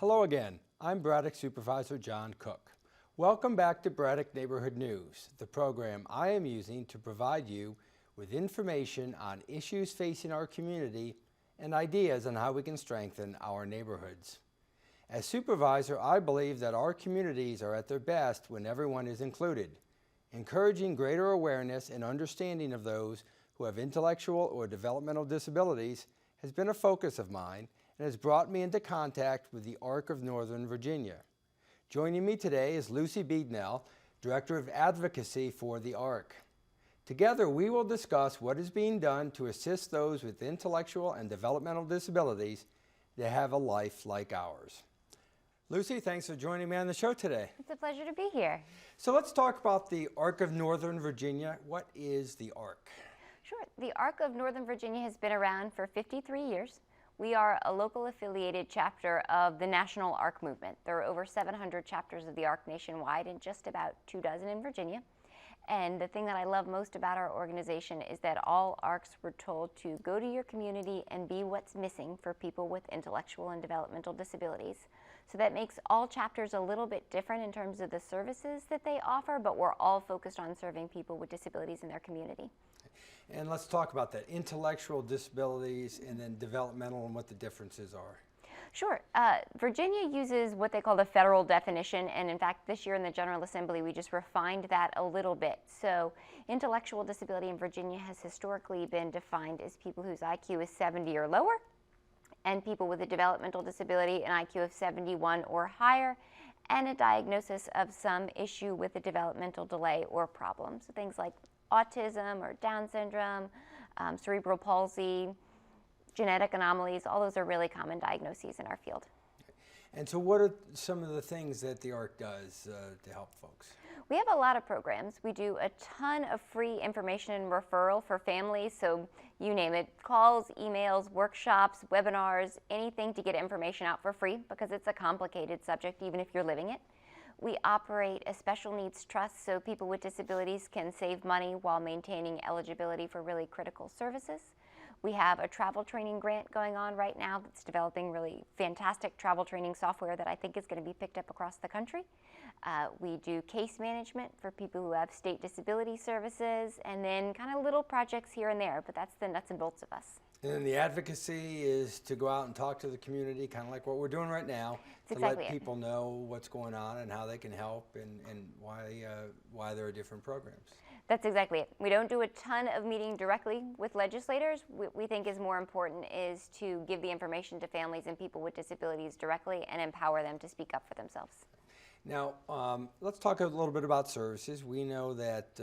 Hello again. I'm Braddock Supervisor John Cook. Welcome back to Braddock Neighborhood News, the program I am using to provide you with information on issues facing our community and ideas on how we can strengthen our neighborhoods. As supervisor, I believe that our communities are at their best when everyone is included. Encouraging greater awareness and understanding of those who have intellectual or developmental disabilities has been a focus of mine and has brought me into contact with the ARC of Northern Virginia. Joining me today is Lucy Beednell, Director of Advocacy for the ARC. Together, we will discuss what is being done to assist those with intellectual and developmental disabilities that have a life like ours. Lucy, thanks for joining me on the show today. It's a pleasure to be here. So let's talk about the ARC of Northern Virginia. What is the ARC? Sure. The ARC of Northern Virginia has been around for 53 years. We are a local affiliated chapter of the National ARC movement. There are over 700 chapters of the ARC nationwide and just about 24 in Virginia. And the thing that I love most about our organization is that all ARCs were told to go to your community and be what's missing for people with intellectual and developmental disabilities. So that makes all chapters a little bit different in terms of the services that they offer, but we're all focused on serving people with disabilities in their community. And let's talk about that, intellectual disabilities and then developmental and what the differences are. Sure. Virginia uses what they call the federal definition, and in fact this year in the General Assembly we just refined that a little bit. So intellectual disability in Virginia has historically been defined as people whose IQ is 70 or lower, and people with a developmental disability, an IQ of 71 or higher, and a diagnosis of some issue with a developmental delay or problem. So things like autism or Down syndrome, cerebral palsy, genetic anomalies, all those are really common diagnoses in our field. And so what are some of the things that the ARC does to help folks? We have a lot of programs. We do a ton of free information and referral for families, so you name it, calls, emails, workshops, webinars, anything to get information out for free because it's a complicated subject even if you're living it. We operate a special needs trust so people with disabilities can save money while maintaining eligibility for really critical services. We have a travel training grant going on right now that's developing really fantastic travel training software that I think is going to be picked up across the country. We do case management for people who have state disability services, and then kind of little projects here and there, but that's the nuts and bolts of us. And then the advocacy is to go out and talk to the community, kind of like what we're doing right now, to let people know what's going on and how they can help and why there are different programs. That's exactly it. We don't do a ton of meeting directly with legislators. What we think is more important is to give the information to families and people with disabilities directly and empower them to speak up for themselves. Now, let's talk a little bit about services. We know that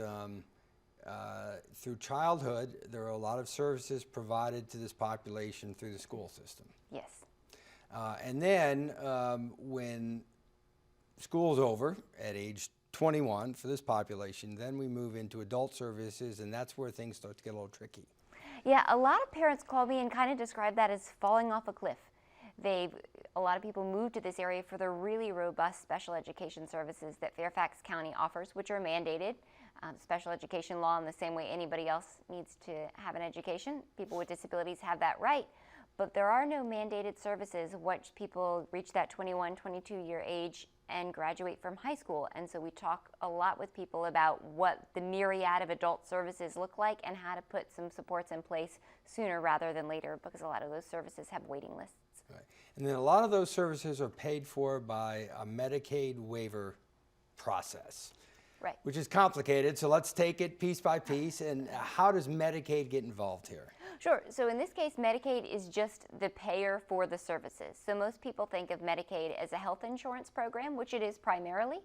through childhood, there are a lot of services provided to this population through the school system. Yes. And then when school's over at age 21 for this population, then we move into adult services, and that's where things start to get a little tricky. Yeah, a lot of parents call me and kind of describe that as falling off a cliff. A lot of people move to this area for the really robust special education services that Fairfax County offers, which are mandated. Special education law in the same way anybody else needs to have an education. People with disabilities have that right, but there are no mandated services once people reach that 21, 22-year age and graduate from high school. And so we talk a lot with people about what the myriad of adult services look like and how to put some supports in place sooner rather than later, because a lot of those services have waiting lists. Right. And then a lot of those services are paid for by a Medicaid waiver process. Right. Which is complicated, so let's take it piece by piece. And how does Medicaid get involved here? Sure. So in this case, Medicaid is just the payer for the services. So most people think of Medicaid as a health insurance program, which it is primarily,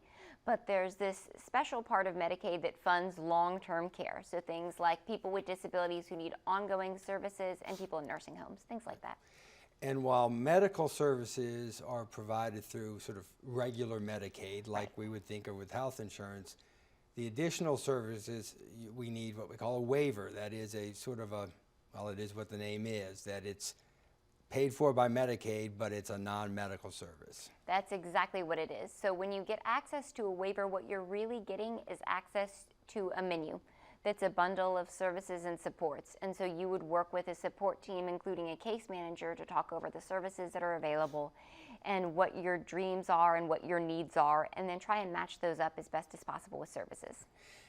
but there's this special part of Medicaid that funds long-term care. So things like people with disabilities who need ongoing services and people in nursing homes, things like that. And while medical services are provided through sort of regular Medicaid, like we would think of with health insurance, the additional services, we need what we call a waiver. That is a sort of a, well, it is what the name is, that it's paid for by Medicaid, but it's a non-medical service. That's exactly what it is. So when you get access to a waiver, what you're really getting is access to a menu. that's a bundle of services and supports. And so you would work with a support team, including a case manager, to talk over the services that are available and what your dreams are and what your needs are, and then try and match those up as best as possible with services.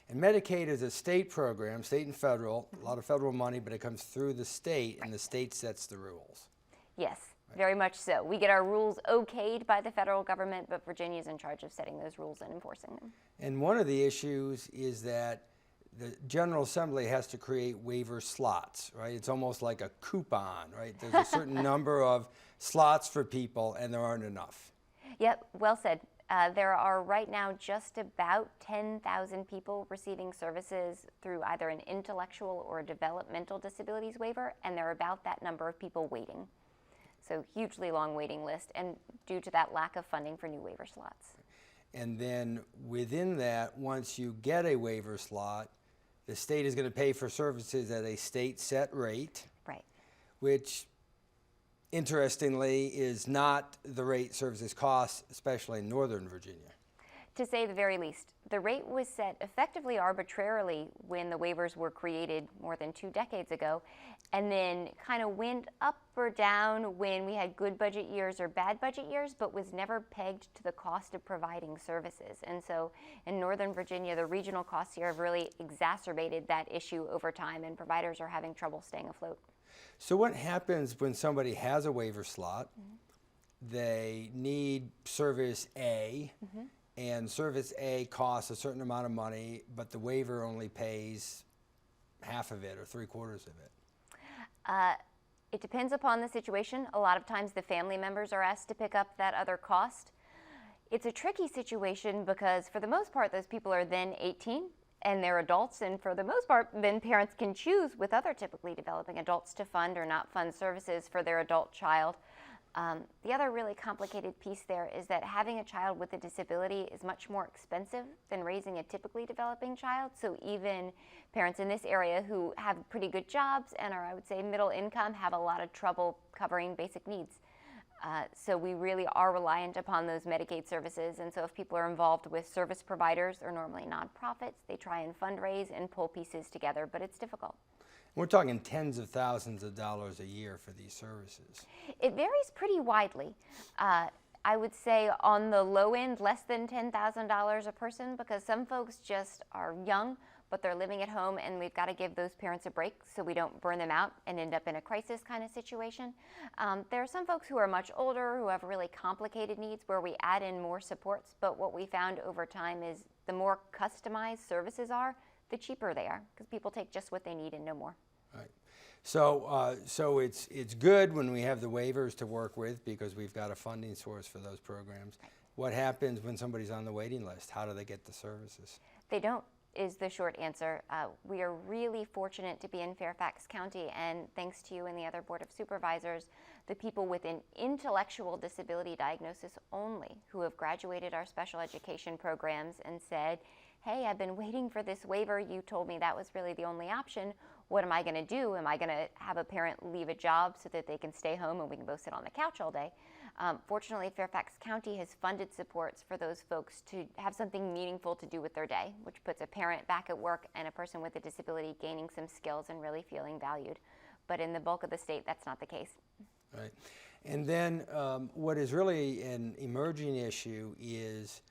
And Medicaid is a state program, state and federal, a lot of federal money, but it comes through the state, and the state sets the rules. Yes, very much so. We get our rules okayed by the federal government, but Virginia is in charge of setting those rules and enforcing them. And one of the issues is that the General Assembly has to create waiver slots, right? It's almost like a coupon, right? There's a certain number of slots for people, and there aren't enough. Yep, well said. There are right now just about 10,000 people receiving services through either an intellectual or developmental disabilities waiver, and there are about that number of people waiting. So hugely long waiting list, and due to that lack of funding for new waiver slots. And then within that, once you get a waiver slot, the state is going to pay for services at a state set rate, Right. which interestingly is not the rate services cost, especially in Northern Virginia. To say the very least. The rate was set effectively arbitrarily when the waivers were created more than 2 decades ago, and then kind of went up or down when we had good budget years or bad budget years, but was never pegged to the cost of providing services. And so in Northern Virginia, the regional costs here have really exacerbated that issue over time, and providers are having trouble staying afloat. So what happens when somebody has a waiver slot, they need service A, and service A costs a certain amount of money, but the waiver only pays half of it or 3/4 of it? It depends upon the situation. A lot of times the family members are asked to pick up that other cost. It's a tricky situation because for the most part, those people are then 18 and they're adults, and for the most part, then parents can choose with other typically developing adults to fund or not fund services for their adult child. The other really complicated piece there is that having a child with a disability is much more expensive than raising a typically developing child. So even parents in this area who have pretty good jobs and are, I would say, middle income, have a lot of trouble covering basic needs. So we really are reliant upon those Medicaid services. And so if people are involved with service providers or normally nonprofits, they try and fundraise and pull pieces together, but it's difficult. We're talking tens of thousands of dollars a year for these services. It varies pretty widely. I would say on the low end, less than $10,000 a person, because some folks just are young, but they're living at home, and we've got to give those parents a break so we don't burn them out and end up in a crisis kind of situation. There are some folks who are much older, who have really complicated needs, where we add in more supports, but what we found over time is the more customized services are, the cheaper they are, because people take just what they need and no more. Right. So it's good when we have the waivers to work with because we've got a funding source for those programs. Right. What happens when somebody's on the waiting list? How do they get the services? They don't, is the short answer. We are really fortunate to be in Fairfax County, and thanks to you and the other Board of Supervisors, the people with an intellectual disability diagnosis only who have graduated our special education programs and said, hey, I've been waiting for this waiver. You told me that was really the only option. What am I going to do? Am I going to have a parent leave a job so that they can stay home and we can both sit on the couch all day? Fortunately, Fairfax County has funded supports for those folks to have something meaningful to do with their day, which puts a parent back at work and a person with a disability gaining some skills and really feeling valued. But in the bulk of the state, that's not the case. Right. And then what is really an emerging issue is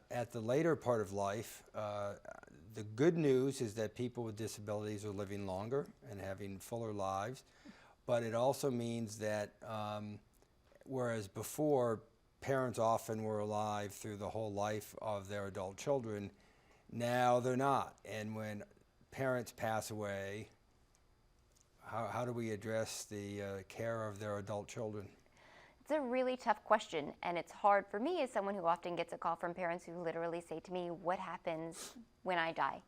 at the later part of life, the good news is that people with disabilities are living longer and having fuller lives, but it also means that whereas before parents often were alive through the whole life of their adult children, now they're not. And when parents pass away, how do we address the care of their adult children? It's a really tough question, and it's hard for me as someone who often gets a call from parents who literally say to me, what happens when I die?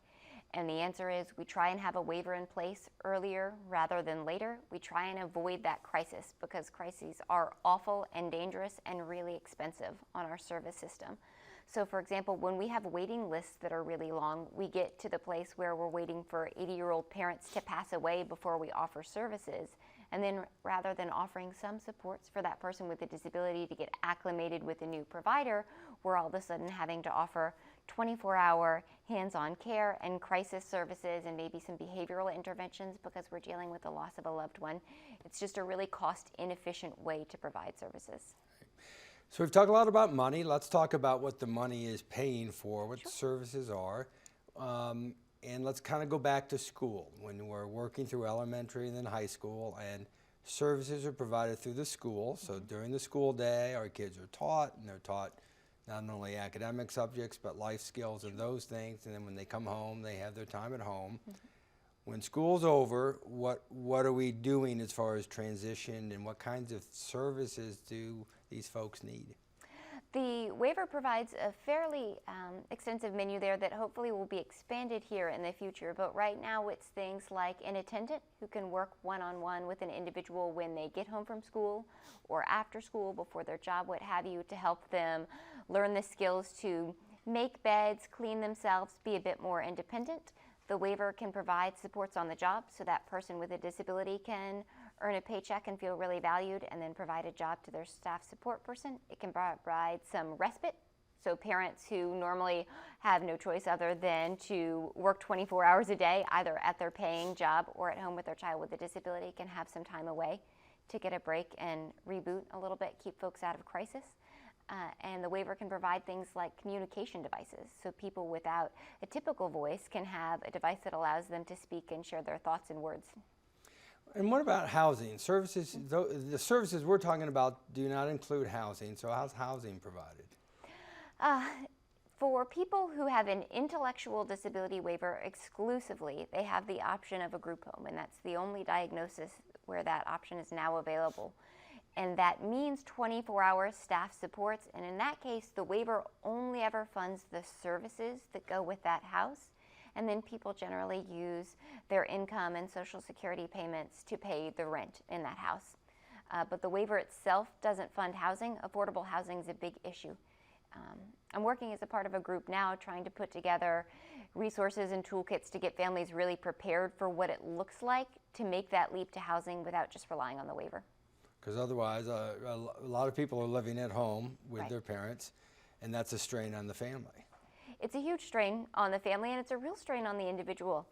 And the answer is we try and have a waiver in place earlier rather than later. We try and avoid that crisis because crises are awful and dangerous and really expensive on our service system. So for example, when we have waiting lists that are really long, we get to the place where we're waiting for 80-year-old parents to pass away before we offer services. And then rather than offering some supports for that person with a disability to get acclimated with a new provider, we're all of a sudden having to offer 24-hour hands-on care and crisis services and maybe some behavioral interventions because we're dealing with the loss of a loved one. It's just a really cost-inefficient way to provide services. So we've talked a lot about money. Let's talk about what the money is paying for, what the services are. And let's kind of go back to school when we're working through elementary and then high school, and services are provided through the school. So during the school day, our kids are taught, and they're taught not only academic subjects, but life skills and those things. And then when they come home, they have their time at home. When school's over, what are we doing as far as transition, and what kinds of services do these folks need? The waiver provides a fairly extensive menu there that hopefully will be expanded here in the future. But right now it's things like an attendant who can work one-on-one with an individual when they get home from school or after school, before their job, what have you, to help them learn the skills to make beds, clean themselves, be a bit more independent. The waiver can provide supports on the job so that person with a disability can earn a paycheck and feel really valued, and then provide a job to their staff support person. It can provide some respite, so parents who normally have no choice other than to work 24 hours a day, either at their paying job or at home with their child with a disability, can have some time away to get a break and reboot a little bit, keep folks out of crisis. And the waiver can provide things like communication devices, so people without a typical voice can have a device that allows them to speak and share their thoughts in words. And what about housing? Services, the services we're talking about do not include housing, so how's housing provided? For people who have an intellectual disability waiver exclusively, they have the option of a group home, and that's the only diagnosis where that option is now available. And that means 24-hour staff supports, and in that case, the waiver only ever funds the services that go with that house, and then people generally use their income and Social Security payments to pay the rent in that house. But the waiver itself doesn't fund housing. Affordable housing is a big issue. I'm working as a part of a group now trying to put together resources and toolkits to get families really prepared for what it looks like to make that leap to housing without just relying on the waiver. Because otherwise, a lot of people are living at home with Right. their parents, and that's a strain on the family. It's a huge strain on the family, and it's a real strain on the individual.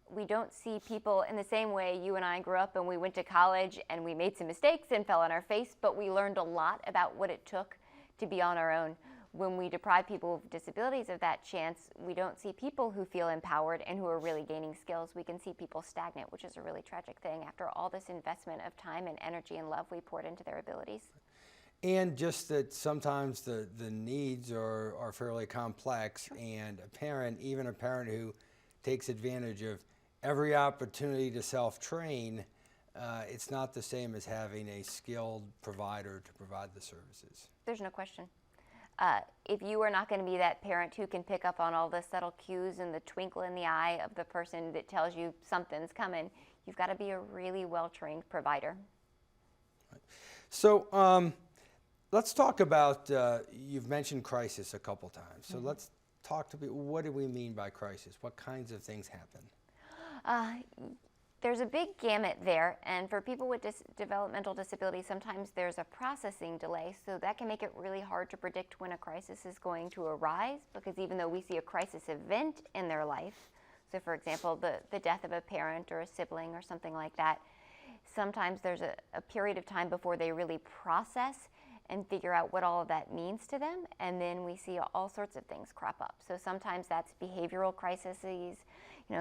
We don't see people in the same way you and I grew up and we went to college and we made some mistakes and fell on our face, but we learned a lot about what it took to be on our own. When we deprive people with disabilities of that chance, we don't see people who feel empowered and who are really gaining skills. We can see people stagnant, which is a really tragic thing after all this investment of time and energy and love we poured into their abilities. And just that sometimes the needs are fairly complex, and even a parent who takes advantage of every opportunity to self-train, it's not the same as having a skilled provider to provide the services. There's no question. If you are not going to be that parent who can pick up on all the subtle cues and the twinkle in the eye of the person that tells you something's coming, you've got to be a really well-trained provider. Right. So let's talk about, you've mentioned crisis a couple times. So let's talk to people, what do we mean by crisis? What kinds of things happen? There's a big gamut there, and for people with developmental disabilities, sometimes there's a processing delay, so that can make it really hard to predict when a crisis is going to arise, because even though we see a crisis event in their life, so for example, the death of a parent or a sibling or something like that, sometimes there's a period of time before they really process and figure out what all of that means to them, and then we see all sorts of things crop up. So sometimes that's behavioral crises,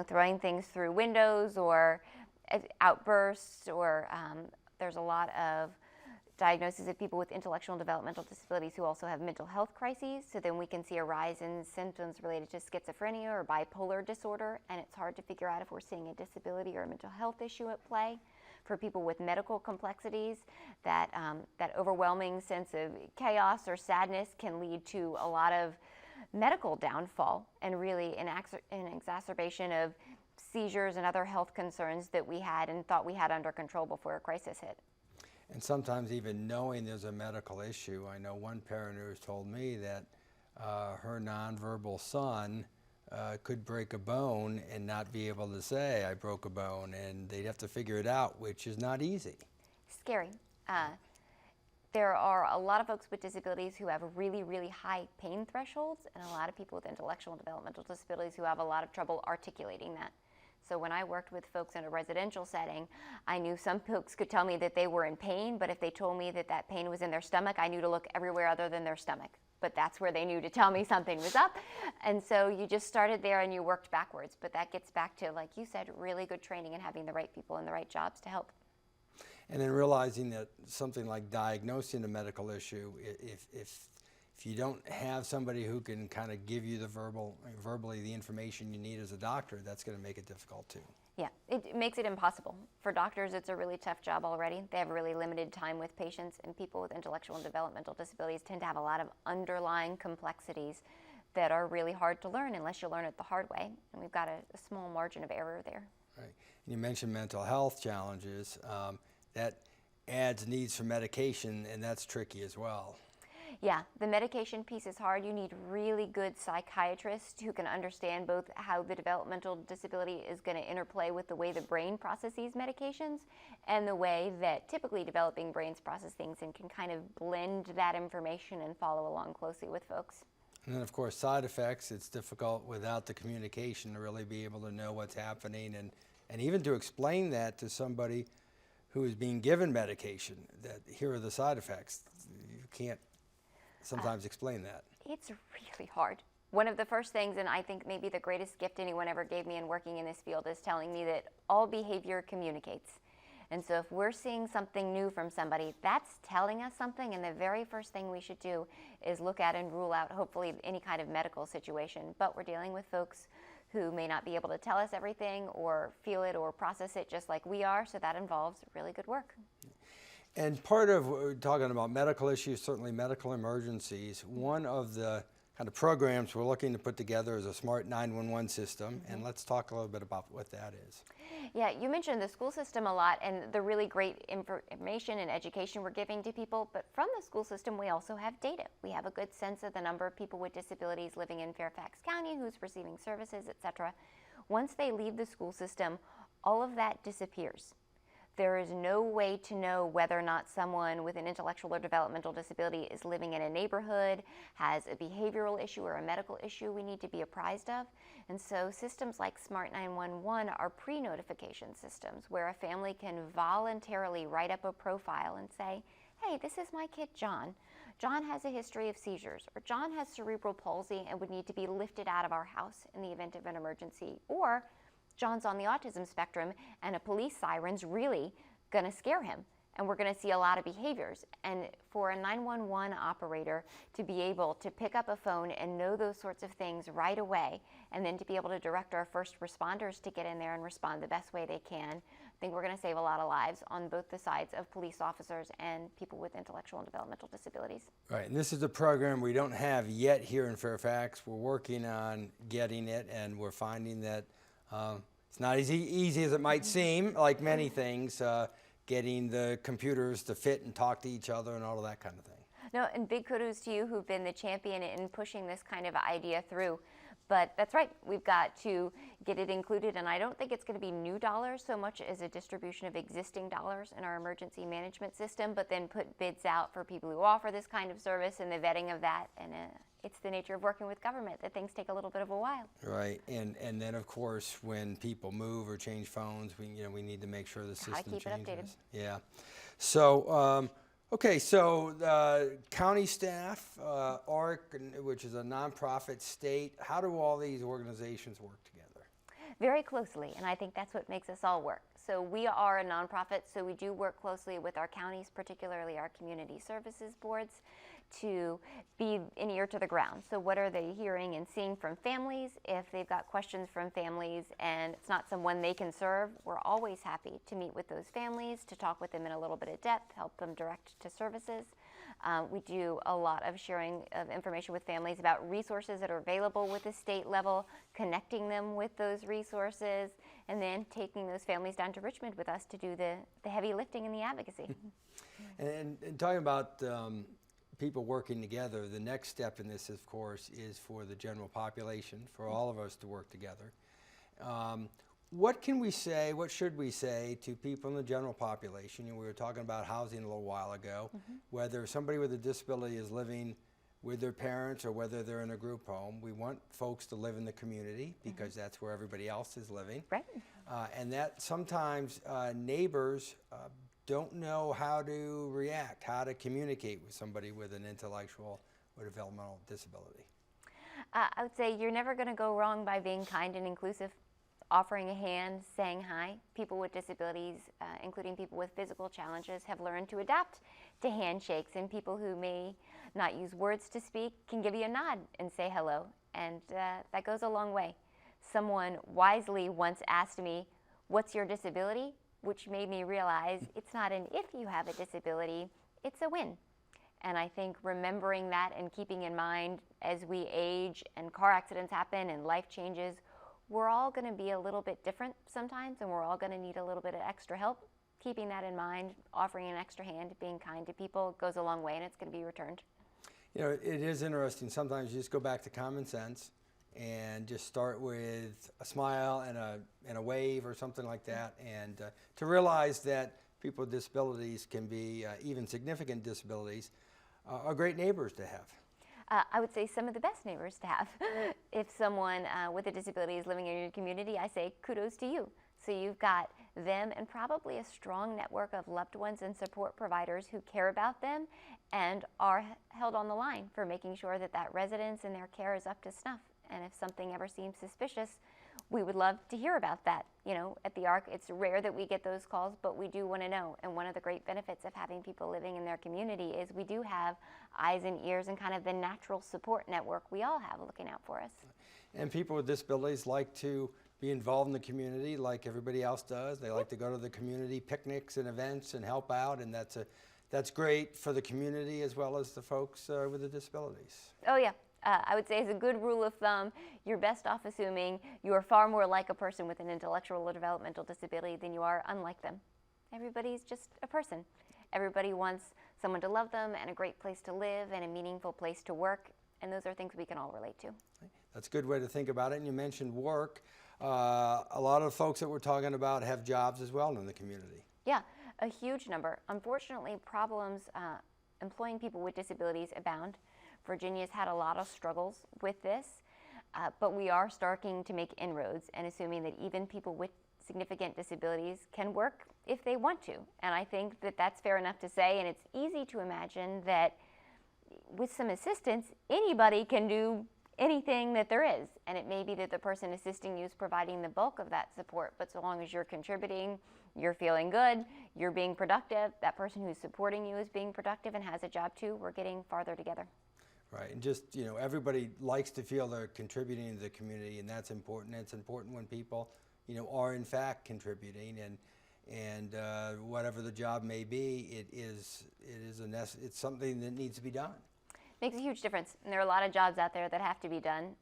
throwing things through windows or outbursts, or there's a lot of diagnoses of people with intellectual and developmental disabilities who also have mental health crises. So then we can see a rise in symptoms related to schizophrenia or bipolar disorder, and it's hard to figure out if we're seeing a disability or a mental health issue at play. For people with medical complexities, that overwhelming sense of chaos or sadness can lead to a lot of medical downfall and really an exacerbation of seizures and other health concerns that we had and thought we had under control before a crisis hit. And sometimes even knowing there's a medical issue. I know one parent who has told me that her nonverbal son could break a bone and not be able to say, I broke a bone, and they'd have to figure it out, which is not easy. Scary. There are a lot of folks with disabilities who have really, really high pain thresholds, and a lot of people with intellectual and developmental disabilities who have a lot of trouble articulating that. So when I worked with folks in a residential setting, I knew some folks could tell me that they were in pain, but if they told me that that pain was in their stomach, I knew to look everywhere other than their stomach. But that's where they knew to tell me something was up. And so you just started there and you worked backwards. But that gets back to, like you said, really good training and having the right people in the right jobs to help. And then realizing that something like diagnosing a medical issue, if you don't have somebody who can kind of give you the verbally the information you need as a doctor, that's going to make it difficult too. Yeah, it makes it impossible. For doctors, it's a really tough job already. They have really limited time with patients, and people with intellectual and developmental disabilities tend to have a lot of underlying complexities that are really hard to learn unless you learn it the hard way. And we've got a small margin of error there. Right. And you mentioned mental health challenges. That adds needs for medication, and that's tricky as well. Yeah, the medication piece is hard. You need really good psychiatrists who can understand both how the developmental disability is going to interplay with the way the brain processes medications and the way that typically developing brains process things, and can kind of blend that information and follow along closely with folks. And then, of course, side effects. It's difficult without the communication to really be able to know what's happening, and even to explain that to somebody who is being given medication, that here are the side effects. You can't sometimes explain that. It's really hard. One of the first things, and I think maybe the greatest gift anyone ever gave me in working in this field, is telling me that all behavior communicates. And so if we're seeing something new from somebody, that's telling us something, and the very first thing we should do is look at and rule out hopefully any kind of medical situation. But we're dealing with folks who may not be able to tell us everything or feel it or process it just like we are, so that involves really good work. And part of what we're talking about medical issues, certainly medical emergencies, one of the kind of programs we're looking to put together is a smart 911 system, and let's talk a little bit about what that is. Yeah, you mentioned the school system a lot and the really great information and education we're giving to people, but from the school system we also have data. We have a good sense of the number of people with disabilities living in Fairfax County, who's receiving services, etc. Once they leave the school system, all of that disappears. There is no way to know whether or not someone with an intellectual or developmental disability is living in a neighborhood, has a behavioral issue or a medical issue we need to be apprised of. And so systems like Smart 911 are pre-notification systems where a family can voluntarily write up a profile and say, hey, this is my kid John. John has a history of seizures, or John has cerebral palsy and would need to be lifted out of our house in the event of an emergency, or John's on the autism spectrum and a police siren's really going to scare him, and we're going to see a lot of behaviors. And for a 911 operator to be able to pick up a phone and know those sorts of things right away, and then to be able to direct our first responders to get in there and respond the best way they can, I think we're going to save a lot of lives on both the sides of police officers and people with intellectual and developmental disabilities. Right, and this is a program we don't have yet here in Fairfax. We're working on getting it, and we're finding that it's not as easy as it might seem, like many things, getting the computers to fit and talk to each other and all of that kind of thing. No, and big kudos to you who've been the champion in pushing this kind of idea through. But that's right, we've got to get it included, and I don't think it's going to be new dollars so much as a distribution of existing dollars in our emergency management system, but then put bids out for people who offer this kind of service and the vetting of that. And it's the nature of working with government that things take a little bit of a while. Right, and then of course when people move or change phones, we need to make sure the system changes. Gotta keep it updated. Yeah. So okay, so county staff, ARC, which is a nonprofit state, how do all these organizations work together? Very closely, and I think that's what makes us all work. So we are a nonprofit, so we do work closely with our counties, particularly our community services boards, to be an ear to the ground. So what are they hearing and seeing from families? If they've got questions from families and it's not someone they can serve, we're always happy to meet with those families, to talk with them in a little bit of depth, help them direct to services. We do a lot of sharing of information with families about resources that are available with the state level, connecting them with those resources, and then taking those families down to Richmond with us to do the heavy lifting and the advocacy. And talking about people working together, the next step in this, of course, is for the general population, for all of us to work together. What can we say, what should we say to people in the general population? You know, we were talking about housing a little while ago, whether somebody with a disability is living with their parents or whether they're in a group home. We want folks to live in the community because that's where everybody else is living. Right. And that sometimes neighbors don't know how to react, how to communicate with somebody with an intellectual or developmental disability. I would say you're never going to go wrong by being kind and inclusive, offering a hand, saying hi. People with disabilities, including people with physical challenges, have learned to adapt to handshakes, and people who may not use words to speak can give you a nod and say hello, and that goes a long way. Someone wisely once asked me, "What's your disability?" which made me realize it's not an if you have a disability, it's a when. And I think remembering that and keeping in mind as we age and car accidents happen and life changes, we're all going to be a little bit different sometimes, and we're all going to need a little bit of extra help. Keeping that in mind, offering an extra hand, being kind to people goes a long way, and it's going to be returned. You know, it is interesting. Sometimes you just go back to common sense and just start with a smile and a wave or something like that, and to realize that people with disabilities can be, even significant disabilities, are great neighbors to have. I would say some of the best neighbors to have. If someone with a disability is living in your community, I say kudos to you. So you've got them and probably a strong network of loved ones and support providers who care about them and are held on the line for making sure that that residence and their care is up to snuff. And if something ever seems suspicious, we would love to hear about that. You know, at the ARC, it's rare that we get those calls, but we do want to know. And one of the great benefits of having people living in their community is we do have eyes and ears and kind of the natural support network we all have looking out for us. And people with disabilities like to be involved in the community like everybody else does. They like to go to the community picnics and events and help out, and that's great for the community as well as the folks with the disabilities. Oh yeah. I would say as a good rule of thumb, you're best off assuming you are far more like a person with an intellectual or developmental disability than you are unlike them. Everybody's just a person. Everybody wants someone to love them and a great place to live and a meaningful place to work, and those are things we can all relate to. That's a good way to think about it. And you mentioned work. A lot of folks that we're talking about have jobs as well in the community. Yeah, a huge number. Unfortunately, problems employing people with disabilities abound. Virginia's had a lot of struggles with this, but we are starting to make inroads and assuming that even people with significant disabilities can work if they want to. And I think that that's fair enough to say, and it's easy to imagine that with some assistance, anybody can do anything that there is. And it may be that the person assisting you is providing the bulk of that support, but so long as you're contributing, you're feeling good, you're being productive, that person who's supporting you is being productive and has a job too, we're getting farther together. Right, and just, you know, everybody likes to feel they're contributing to the community, and that's important. It's important when people, you know, are in fact contributing, and whatever the job may be, it's something that needs to be done. Makes a huge difference, and there are a lot of jobs out there that have to be done.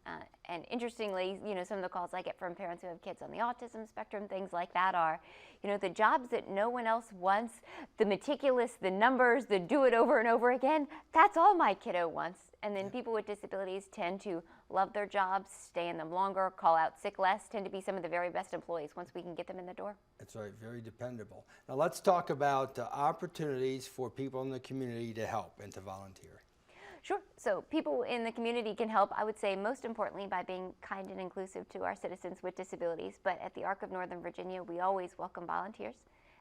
And interestingly, you know, some of the calls I get from parents who have kids on the autism spectrum, things like that are, you know, the jobs that no one else wants, the meticulous, the numbers, the do it over and over again, that's all my kiddo wants. And then people with disabilities tend to love their jobs, stay in them longer, call out sick less, tend to be some of the very best employees once we can get them in the door. That's right, very dependable. Now let's talk about opportunities for people in the community to help and to volunteer. Sure. So people in the community can help, I would say, most importantly, by being kind and inclusive to our citizens with disabilities. But at the ARC of Northern Virginia, we always welcome volunteers.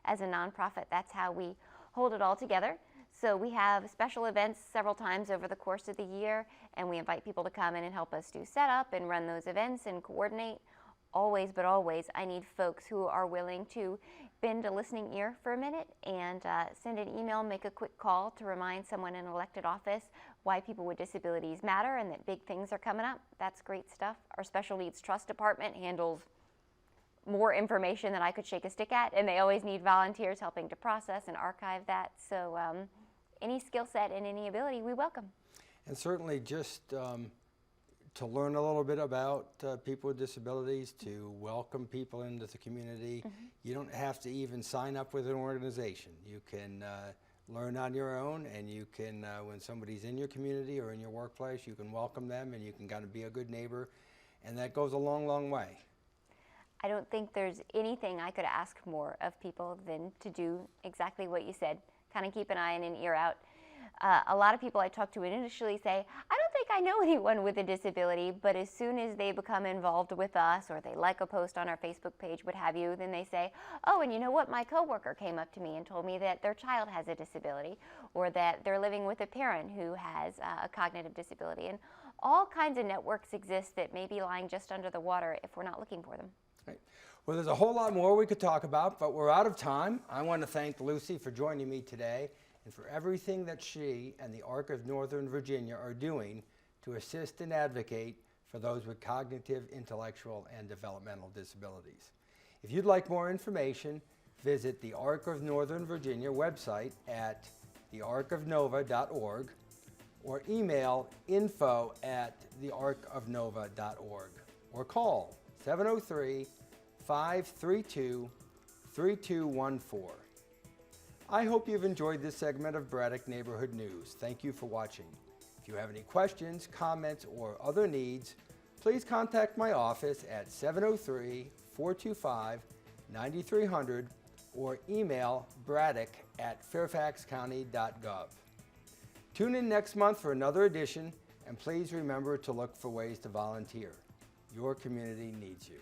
As a nonprofit, that's how we hold it all together. So we have special events several times over the course of the year, and we invite people to come in and help us do setup and run those events and coordinate. Always, but always, I need folks who are willing to bend a listening ear for a minute and send an email, make a quick call to remind someone in elected office why people with disabilities matter and that big things are coming up. That's great stuff. Our Special Needs Trust Department handles more information than I could shake a stick at, and they always need volunteers helping to process and archive that. So any skill set and any ability, we welcome. And certainly just to learn a little bit about people with disabilities, to welcome people into the community. Mm-hmm. You don't have to even sign up with an organization. You can learn on your own, and you can, when somebody's in your community or in your workplace, you can welcome them and you can kind of be a good neighbor, and that goes a long, long way. I don't think there's anything I could ask more of people than to do exactly what you said, kind of keep an eye and an ear out. A lot of people I talk to initially say, I don't think I know anyone with a disability, but as soon as they become involved with us or they like a post on our Facebook page, what have you, then they say, oh, and you know what, my coworker came up to me and told me that their child has a disability or that they're living with a parent who has a cognitive disability. And all kinds of networks exist that may be lying just under the water if we're not looking for them. Right. Well, there's a whole lot more we could talk about, but we're out of time. I want to thank Lucy for joining me today and for everything that she and the ARC of Northern Virginia are doing to assist and advocate for those with cognitive, intellectual, and developmental disabilities. If you'd like more information, visit the ARC of Northern Virginia website at thearcofnova.org or email info@thearcofnova.org or call 703-532-3214. I hope you've enjoyed this segment of Braddock Neighborhood News. Thank you for watching. If you have any questions, comments, or other needs, please contact my office at 703-425-9300 or email braddock@fairfaxcounty.gov. Tune in next month for another edition, and please remember to look for ways to volunteer. Your community needs you.